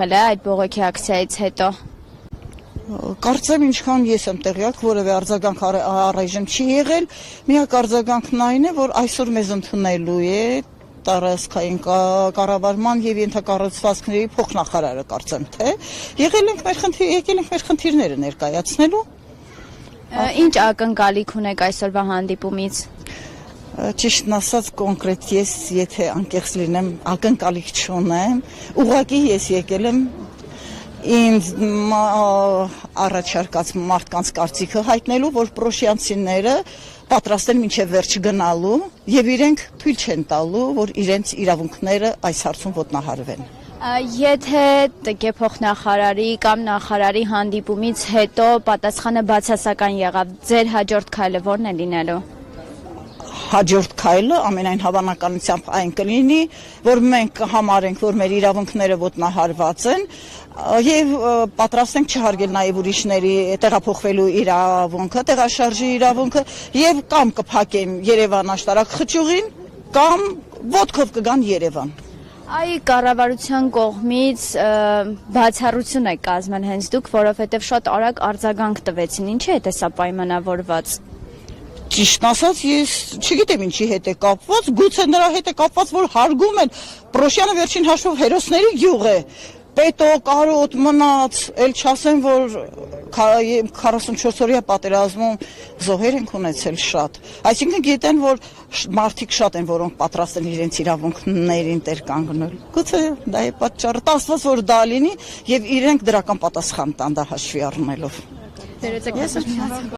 Այդ բողոքի ակցիայից հետո Կարծեմ ինչքան ես եմ տեղյակ, որևէ արձագանք առայժմ չի եղել, միակ արձագանքն այն է, որ այսօր մեզ ընդունելու է տարածքային կառավարման եւ ենթակառուցվածքների փոխնախարարը, կարծեմ թե եկել ենք մեր խնդիրները ներկայացնելու։ Ինչ ակնկալիք ունեք այսօրվա հանդիպումից։ Ճիշտն ասած կոնկրետ ես, եթե անկեղծ լինեմ, ակնկալիք չունեմ, ուղղակի ես եկել եմ ինձ առաջարկած մարդկանց կարծիքը հայտնելու, որ պրոշյանցիները պատրաստ են մինչև վերջ գնալու եւ իրենք թույլ չեն տալու, որ իրենց իրավունքները այս հարցում ոտնահարվեն։ Եթե ՏԿ փոխնախարարի կամ նախարարի հանդիպումից հետո պատասխանը բացասական եղավ, ձեր հաջորդ քայլը ո՞րն է լինելու։ Հաջորդ քայլը ամենայն հավանականությամբ այն կլինի, որ մենք կհամարենք, որ մեր իրավունքները ոտնահարված են եւ պատրաստ ենք չհարգել նաեւ ուրիշների տեղափոխվելու իրավունքը, տեղաշարժի իրավունքը եւ կամ կփակեն Երևան աշտարակ խճուղին կամ ոտքով կգան Երևան։ Այ կառավարության կողմից բացառություն է կազմել հենց դուք, որովհետեւ շատ արագ արձագանք տվեցին, ինչի՞ է սա պայմանավորված։ Ճիշտ ասած, ես չգիտեմ ինչի հետ է կապված, գուցե նրա հետ է կապված, որ հարգում են Պրոշյանը վերջին հաշվով հերոսների գյուղ է, պետո կարոտ մնաց, էլ չասեմ, որ 44-օրյա պատերազմում զոհեր ենք ունեցել շատ, այսինքն գիտեն, որ մարդիկ շատ են, որոնք պատրաստ են իրենց իրավունքներին տեր կանգնել, գուցե դա է պատճառը, տասված որ դա լինի և իրենք դրական պատասխան տան դա հաշվի առնելով։